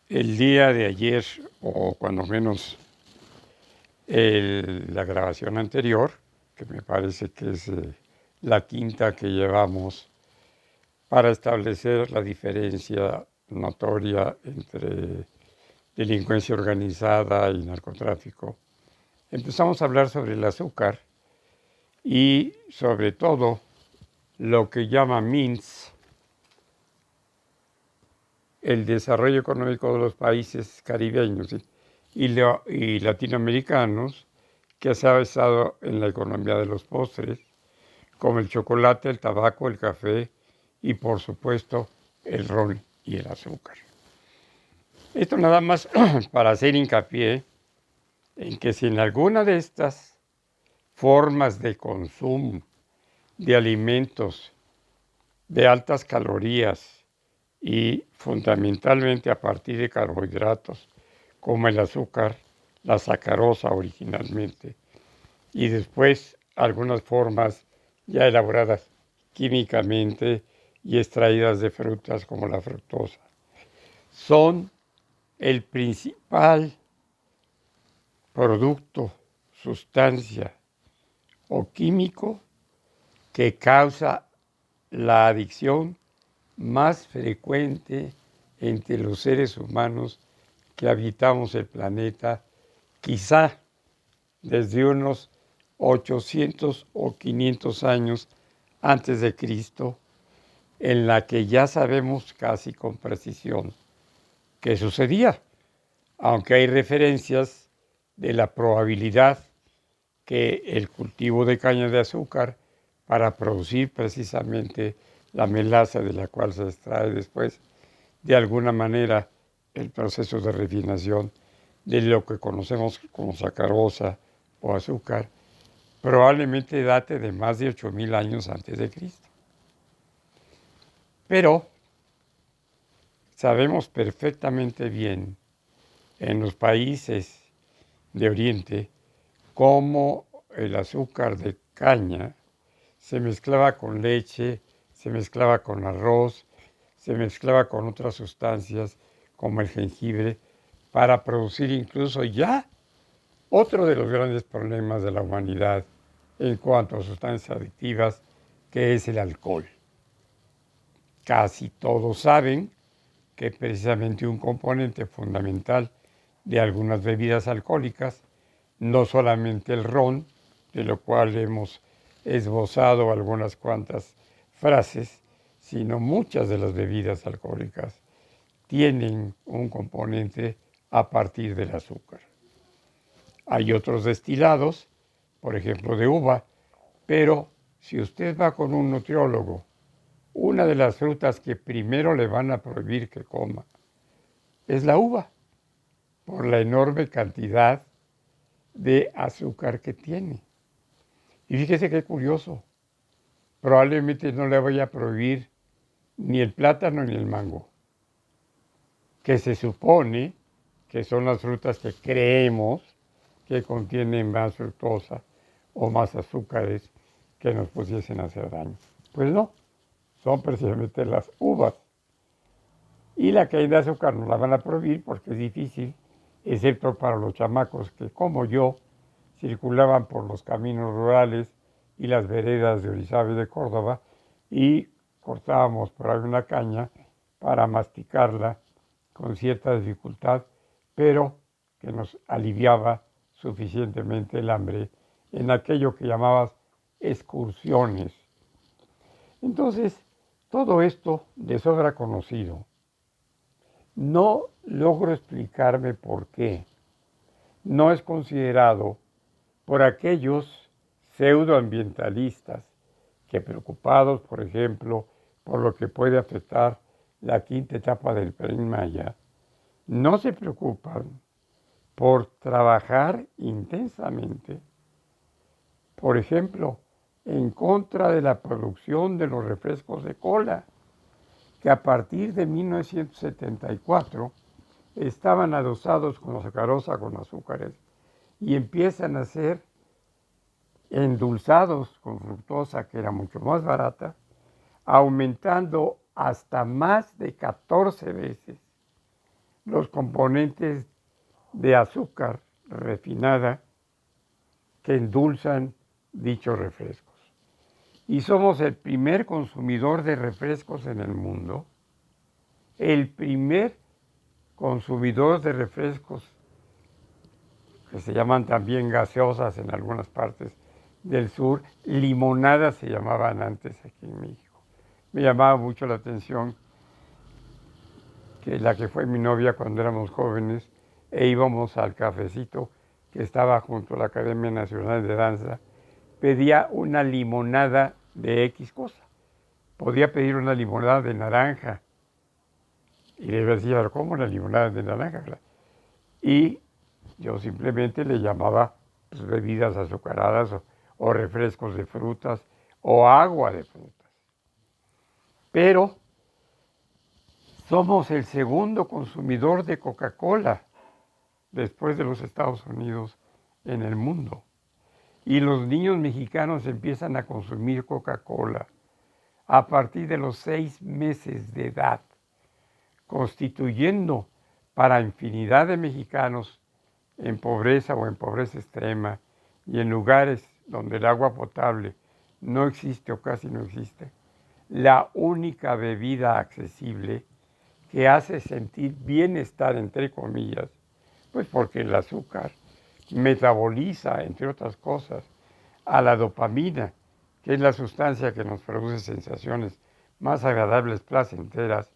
El día de ayer, o cuando menos la grabación anterior, que me parece que es la quinta que llevamos para establecer la diferencia notoria entre delincuencia organizada y narcotráfico, empezamos a hablar sobre el azúcar y sobre todo lo que llama MINS, el desarrollo económico de los países caribeños y latinoamericanos, que se ha basado en la economía de los postres, como el chocolate, el tabaco, el café y, por supuesto, el ron y el azúcar. Esto nada más para hacer hincapié en que si en alguna de estas formas de consumo de alimentos de altas calorías y fundamentalmente a partir de carbohidratos, como el azúcar, la sacarosa originalmente, y después algunas formas ya elaboradas químicamente y extraídas de frutas como la fructosa, son el principal producto, sustancia o químico que causa la adicción más frecuente entre los seres humanos que habitamos el planeta, quizá desde unos 800 o 500 años antes de Cristo, en la que ya sabemos casi con precisión qué sucedía, aunque hay referencias de la probabilidad que el cultivo de caña de azúcar para producir precisamente la melaza de la cual se extrae después, de alguna manera, el proceso de refinación de lo que conocemos como sacarosa o azúcar, probablemente date de más de 8.000 años antes de Cristo. Pero sabemos perfectamente bien en los países de Oriente cómo el azúcar de caña se mezclaba con leche, se mezclaba con arroz, se mezclaba con otras sustancias como el jengibre para producir incluso ya otro de los grandes problemas de la humanidad en cuanto a sustancias adictivas, que es el alcohol. Casi todos saben que precisamente un componente fundamental de algunas bebidas alcohólicas, no solamente el ron, de lo cual hemos esbozado algunas cuantas frases, sino muchas de las bebidas alcohólicas tienen un componente a partir del azúcar. Hay otros destilados, por ejemplo de uva, pero si usted va con un nutriólogo, una de las frutas que primero le van a prohibir que coma es la uva, por la enorme cantidad de azúcar que tiene. Y fíjese qué curioso, probablemente no le vaya a prohibir ni el plátano ni el mango, que se supone que son las frutas que creemos que contienen más fructosa o más azúcares que nos pudiesen hacer daño. Pues no, son precisamente las uvas. Y la caída de azúcar no la van a prohibir porque es difícil, excepto para los chamacos que, como yo, circulaban por los caminos rurales y las veredas de Orizaba y de Córdoba y cortábamos por ahí una caña para masticarla con cierta dificultad, pero que nos aliviaba suficientemente el hambre en aquello que llamabas excursiones. Entonces, todo esto de sobra conocido. No logro explicarme por qué no es considerado por aquellos pseudoambientalistas que, preocupados, por ejemplo, por lo que puede afectar la quinta etapa del Tren Maya, no se preocupan por trabajar intensamente, por ejemplo, en contra de la producción de los refrescos de cola, que a partir de 1974 estaban adosados con sacarosa, con azúcares, y empiezan a ser endulzados con fructosa, que era mucho más barata, aumentando hasta más de 14 veces los componentes de azúcar refinada que endulzan dichos refrescos. Y somos el primer consumidor de refrescos en el mundo, el primer consumidor de refrescos que se llaman también gaseosas en algunas partes del sur, limonadas se llamaban antes aquí en México. Me llamaba mucho la atención que la que fue mi novia cuando éramos jóvenes e íbamos al cafecito que estaba junto a la Academia Nacional de Danza, pedía una limonada de X cosa. Podía pedir una limonada de naranja. Y le decía, ¿cómo una limonada de naranja? Y yo simplemente le llamaba pues, bebidas azucaradas o refrescos de frutas o agua de frutas. Pero somos el segundo consumidor de Coca-Cola después de los Estados Unidos en el mundo. Y los niños mexicanos empiezan a consumir Coca-Cola a partir de los 6 meses de edad, constituyendo para infinidad de mexicanos en pobreza o en pobreza extrema y en lugares donde el agua potable no existe o casi no existe, la única bebida accesible que hace sentir bienestar, entre comillas, pues porque el azúcar metaboliza, entre otras cosas, a la dopamina, que es la sustancia que nos produce sensaciones más agradables, placenteras,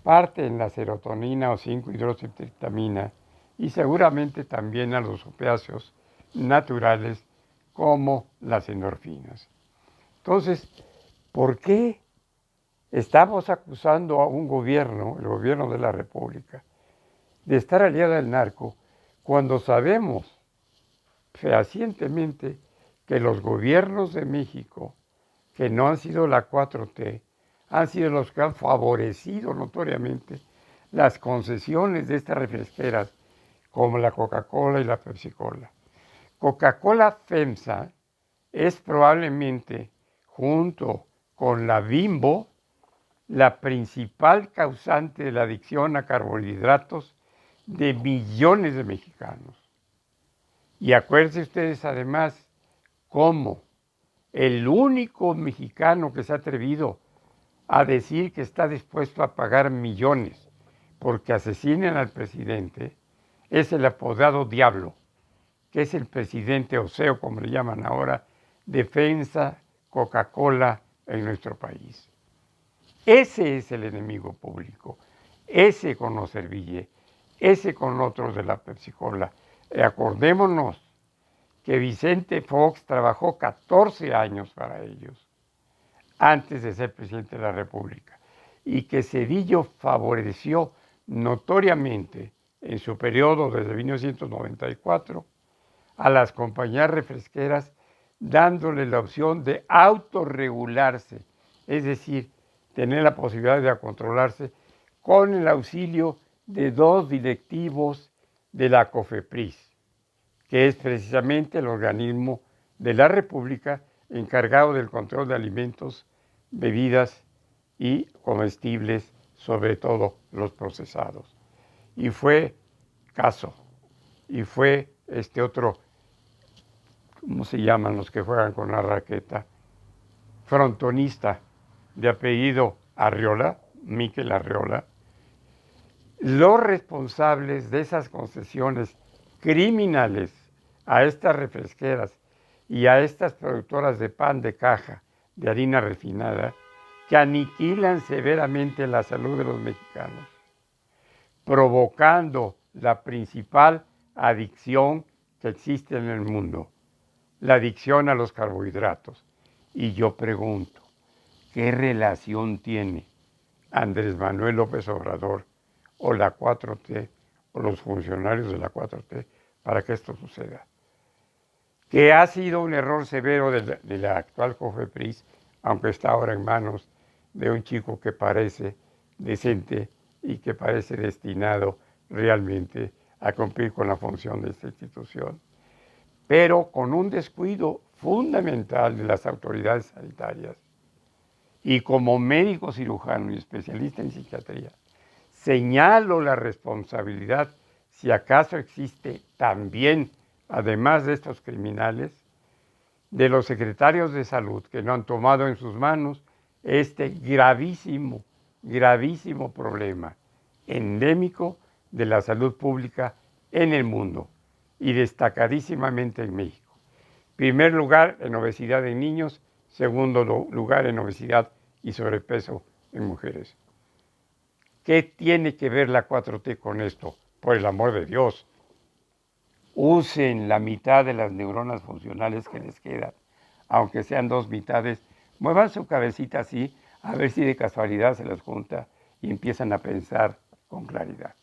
parte en la serotonina o 5-hidroxitriptamina y seguramente también a los opiáceos naturales como las endorfinas. Entonces, ¿por qué estamos acusando a un gobierno, el gobierno de la República, de estar aliado al narco cuando sabemos fehacientemente que los gobiernos de México, que no han sido la 4T, han sido los que han favorecido notoriamente las concesiones de estas refresqueras como la Coca-Cola y la Pepsi-Cola? Coca-Cola FEMSA es probablemente, junto con la Bimbo, la principal causante de la adicción a carbohidratos de millones de mexicanos. Y acuérdense ustedes además cómo el único mexicano que se ha atrevido a decir que está dispuesto a pagar millones porque asesinen al presidente es el apodado Diablo, que es el presidente Oseo, como le llaman ahora, Defensa Coca-Cola en nuestro país. Ese es el enemigo público, ese con los Serville, ese con otros de la Pepsi-Cola. Acordémonos que Vicente Fox trabajó 14 años para ellos antes de ser presidente de la República y que Zedillo favoreció notoriamente en su periodo desde 1994 a las compañías refresqueras dándole la opción de autorregularse, es decir, tener la posibilidad de controlarse con el auxilio de 2 directivos de la COFEPRIS, que es precisamente el organismo de la República encargado del control de alimentos, bebidas y comestibles, sobre todo los procesados. Y fue Caso, y fue este otro, ¿cómo se llaman los que juegan con la raqueta? Frontonista, de apellido Arriola, Miquel Arriola, los responsables de esas concesiones criminales a estas refresqueras y a estas productoras de pan de caja, de harina refinada, que aniquilan severamente la salud de los mexicanos, provocando la principal adicción que existe en el mundo, la adicción a los carbohidratos. Y yo pregunto, ¿qué relación tiene Andrés Manuel López Obrador o la 4T o los funcionarios de la 4T para que esto suceda? Que ha sido un error severo de la actual COFEPRIS, aunque está ahora en manos de un chico que parece decente y que parece destinado realmente a cumplir con la función de esta institución, pero con un descuido fundamental de las autoridades sanitarias. Y como médico cirujano y especialista en psiquiatría, señalo la responsabilidad, si acaso existe también, además de estos criminales, de los secretarios de salud que no han tomado en sus manos este gravísimo, gravísimo problema endémico de la salud pública en el mundo y destacadísimamente en México. Primer lugar en obesidad en niños, segundo lugar en obesidad y sobrepeso en mujeres. ¿Qué tiene que ver la 4T con esto? Por el amor de Dios, usen la mitad de las neuronas funcionales que les quedan, aunque sean dos mitades, muevan su cabecita así, a ver si de casualidad se las junta y empiezan a pensar con claridad.